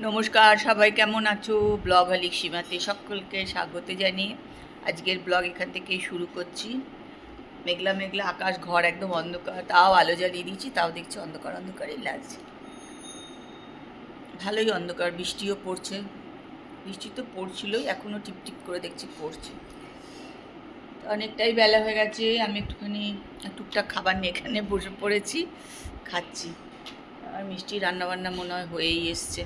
নমস্কার, সবাই কেমন আছো? ব্লগ হালিক সীমাতে সকলকে স্বাগত জানিয়ে আজকের ব্লগ এখান থেকেই শুরু করছি। মেঘলা মেঘলা আকাশ, ঘর একদম অন্ধকার, তাও আলো জ্বালিয়ে দিয়েছি, তাও দেখছি অন্ধকার অন্ধকারই লাগছে। ভালোই অন্ধকার, বৃষ্টিও পড়ছে। বৃষ্টি তো পড়ছিলই, এখনও টিপটিপ করে দেখছি পড়ছে। অনেকটাই বেলা হয়ে গেছে, আমি একটুখানি টুকটাক খাবার নিয়ে এখানে বসে পড়েছি, খাচ্ছি। আর মিষ্টি রান্নাবান্না মনে হয় হয়েই এসছে।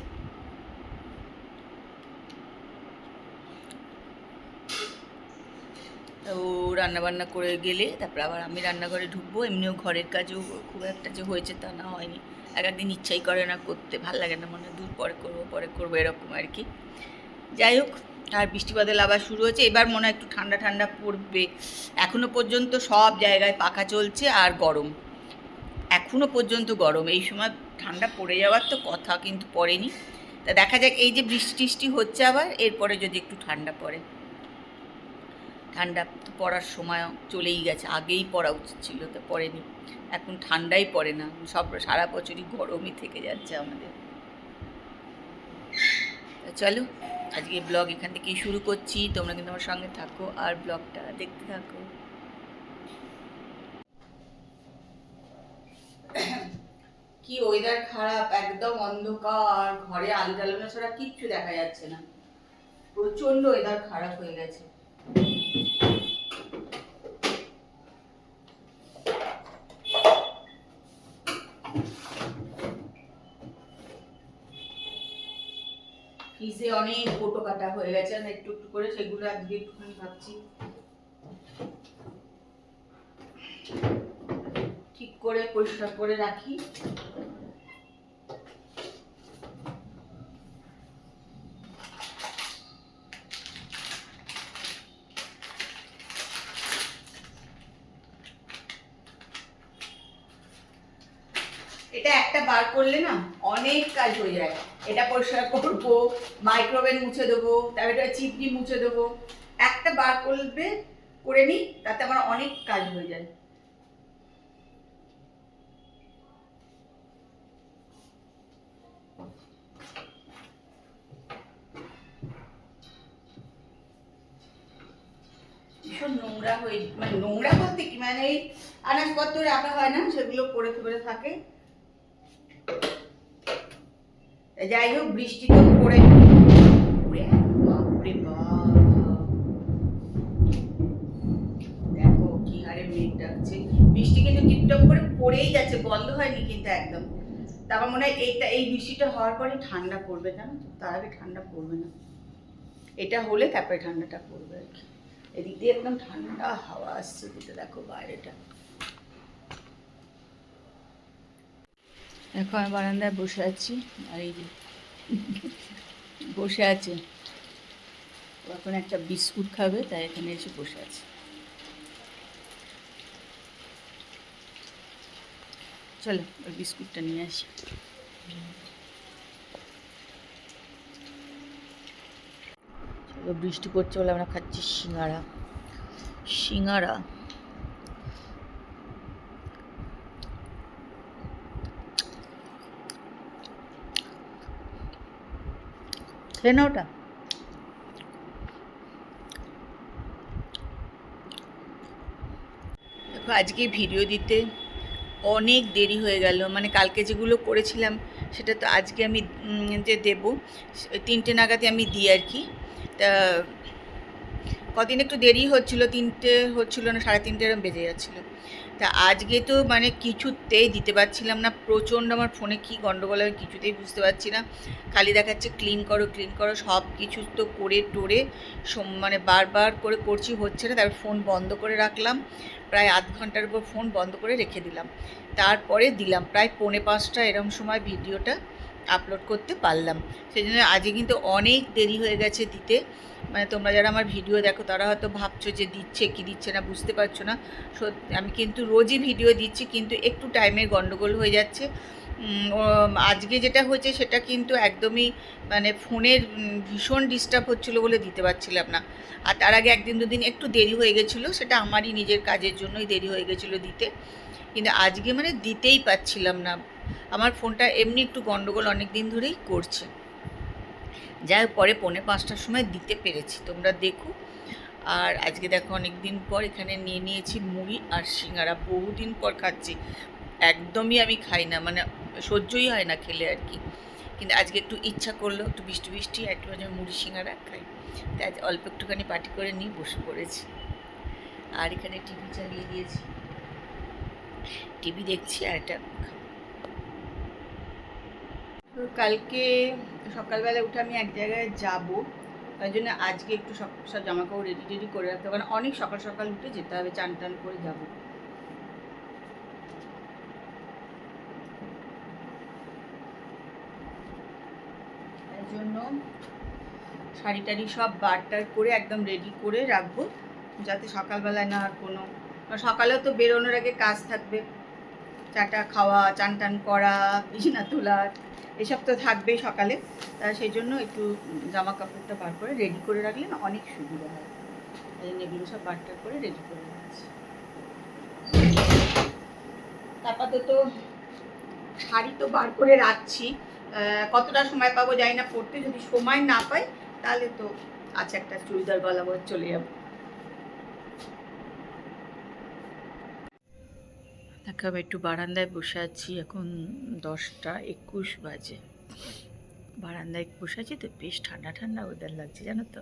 ও রান্নাবান্না করে গেলে তারপর আবার আমি রান্নাঘরে ঢুকবো। এমনিও ঘরের কাজও খুব একটা যে হয়েছে তা না, হয়নি। এক একদিন ইচ্ছাই করে না করতে, ভাল লাগে না, মনে হয় দূর পরে করবো এরকম আর কি। যাই হোক, আর বৃষ্টি বাদল আবার শুরু হয়েছে, এবার মনে হয় একটু ঠান্ডা ঠান্ডা পড়বে। এখনও পর্যন্ত সব জায়গায় পাখা চলছে আর গরম, এখনও পর্যন্ত গরম। এই সময় ঠান্ডা পড়ে যাওয়ার তো কথা, কিন্তু পড়েনি। তা দেখা যাক, এই যে বৃষ্টি টিষ্টি হচ্ছে আবার, এরপরে যদি একটু ঠান্ডা পড়ে। ঠান্ডা তো পড়ার সময় চলেই গেছে, আগেই পড়া উচিত ছিল, তো পড়েনি। এখন ঠান্ডাই পড়ে না, সব সারা বছরই গরমই থেকে যাচ্ছে আমাদের। চলো, আজকে ব্লগ এখান থেকেই শুরু করছি। তোমরা কিন্তু আমার সঙ্গে থাকো আর ব্লগটা দেখতে থাকো। কি ওয়েদার খারাপ, একদম অন্ধকার, ঘরে আলো জ্বালানো ছাড়া কিচ্ছু দেখা যাচ্ছে না। প্রচন্ড ওয়েদার খারাপ হয়ে গেছে। ফ্রিজে অনেক ফটো কাটা হয়ে গেছে, আমি একটু একটু করে সেগুলো আজকে একটুখানি ভাবছি ঠিক করে পরিষ্কার করে রাখি। এটা একটা বার করলে না অনেক কাজ হয়ে যায়। এটা পরিষ্কার করবো, মাইক্রোওয়েভ মুছে দেবো, তারপরে চিপনি মুছে দেবো। একটা বার করবে, করে নিই, তাতে আমার অনেক কাজ হয়ে যায়। ভীষণ নোংরা হয়ে, মানে নোংরা বলতে কি, মানে এই আনাজপত্র রাখা হয় না, সেগুলো পড়ে পড়ে থাকে। যাই হোক, বৃষ্টি তো পড়ে, বাপরে বাপ, দেখো কি হারে মেঘটা হচ্ছে। বৃষ্টি কিন্তু টিপটপ করে পড়েই যাচ্ছে, বন্ধ হয়নি কিন্তু একদম। তারপর মনে হয় এই বৃষ্টিটা হওয়ার পরে ঠান্ডা পড়বে, জানো তো, তার আগে ঠান্ডা পড়বে না। এটা হলে তারপরে ঠান্ডাটা পড়বে আর কি। এদিক দিয়ে একদম ঠান্ডা হাওয়া আসছে, দিতে দেখো বাইরেটা। এখন আমি বারান্দায় বসে আছি, আর এই যে বসে আছে, এখন একটা বিস্কুট খাবে, তাই এখানে এসে বসে আছে। চলো ওই বিস্কুটটা নিয়ে আসি। চলো, বৃষ্টি পড়ছে বলে আমরা খাচ্ছি সিঙ্গারা। সিঙ্গারা খেয়ে না ওটা। দেখো, আজকে ভিডিও দিতে অনেক দেরি হয়ে গেল, মানে কালকে যেগুলো করেছিলাম সেটা তো আজকে আমি যে দেবো, 3টে নাগাদই আমি দিই আর কি। তা কদিন একটু দেরি হচ্ছিলো, 3টে হচ্ছিলো না, 3:30 এরম বেজে যাচ্ছিলো। তা আজকে তো মানে কিছুতেই দিতে পারছিলাম না, প্রচণ্ড আমার ফোনে কী গণ্ডগোল, আমি কিছুতেই বুঝতে পারছি না। খালি দেখাচ্ছে ক্লিন করো ক্লিন করো, সব কিছু তো করে টোরে মানে বারবার করে করছি, হচ্ছে না। তারপর ফোন বন্ধ করে রাখলাম, প্রায় আধ ঘন্টার উপর ফোন বন্ধ করে রেখে দিলাম। তারপরে দিলাম প্রায় 4:45 এরম সময় ভিডিওটা আপলোড করতে পারলাম। সেই জন্য আজকে কিন্তু অনেক দেরি হয়ে গেছে দিতে। মানে তোমরা যারা আমার ভিডিও দেখো তারা হয়তো ভাবছো যে দিচ্ছে কি দিচ্ছে না, বুঝতে পারছো না। আমি কিন্তু রোজই ভিডিও দিচ্ছি, কিন্তু একটু টাইমের গন্ডগোল হয়ে যাচ্ছে। আজকে যেটা হয়েছে সেটা কিন্তু একদমই মানে ফোনের ভীষণ ডিস্টার্ব হচ্ছিলো বলে দিতে পারছিলাম না। আর তার আগে একদিন দুদিন একটু দেরি হয়ে গেছিলো, সেটা আমারই নিজের কাজের জন্যই দেরি হয়ে গেছিলো দিতে। কিন্তু আজকে মানে দিতেই পারছিলাম না, আমার ফোনটা এমনি একটু গন্ডগোল অনেক দিন ধরেই করছে। যাই হোক, পরে 4:45টার সময় দিতে পেরেছি, তোমরা দেখো। আর আজকে দেখো অনেক দিন পর এখানে নিয়ে নিয়েছি মুড়ি আর সিঙ্গারা, বহুদিন পর খাচ্ছি। একদমই আমি খাই না, মানে সহ্যই হয় না খেলে আর কি, কিন্তু আজকে একটু ইচ্ছা করলো, একটু বৃষ্টি বৃষ্টি একটু মুড়ি সিঙ্গারা খাই, তাই আজ অল্প একটুখানি পাটি করে নিয়ে বসে পড়েছি। আর এখানে টিভি চালিয়ে দিয়েছি, টিভি দেখছি আর এটা। তো কালকে সকালবেলা উঠে আমি এক জায়গায় যাব, তাই জন্য আজকে একটু সব সব জামাকাপড় রেডি টেডি করে রাখতে হবে, কারণ অনেক সকাল সকাল উঠে যেতে হবে, চান টান করে যাব। তাই জন্য শাড়ি টাড়ি সব বারটার করে একদম রেডি করে রাখবো, যাতে সকালবেলায় না আর কোনো, সকালেও তো বেরোনোর আগে কাজ থাকবে, চাটা খাওয়া, চান টান করা, বিছানা তোলা, এসব তো থাকবেই সকালে। সেই জন্য একটু জামা কাপড়টা বার করে রেডি করে রাখলে না অনেক সুবিধা হয়, এই জন্য এগুলো সব বারটার করে রেডি করে রাখছি। আপাতত শাড়ি তো বার করে রাখছি, কতটা সময় পাবো জানি না পড়তে, যদি সময় না পাই তাহলে তো আছে একটা চুড়িদার গলা বলে চলে যাবো। দেখো আমি একটু বারান্দায় বসে আছি, এখন 10:21 বাজে, বারান্দায় বসে আছি তো, বেশ ঠান্ডা ঠান্ডা ওয়েদার লাগছে, জানো তো,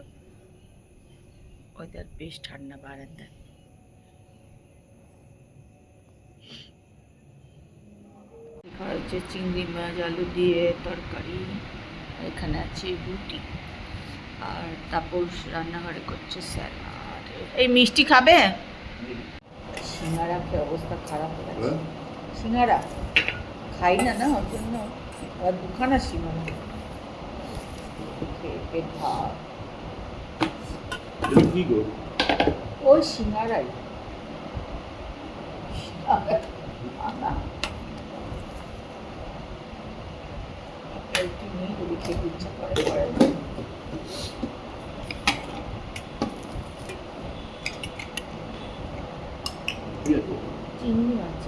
ওয়েদার বেশ ঠান্ডা বারান্দায়। এখানে হচ্ছে চিংড়ি মাছ আলু দিয়ে তরকারি, এখানে আছে রুটি, আর তাপস রান্নাঘরে করছে স্যালাড। এই মিষ্টি খাবে? সিঙ্গারা খেয়ে অবস্থা খারাপ হয়ে গেছে, সিঙ্গারা খাই না না, ওর জন্য আর দুখানা সিঙ্গারা খেয়ে পেট ভাত। ওই সিঙ্গারাই একটু নিয়ে যদি খেতে ইচ্ছা করে চিংড়ি মাছ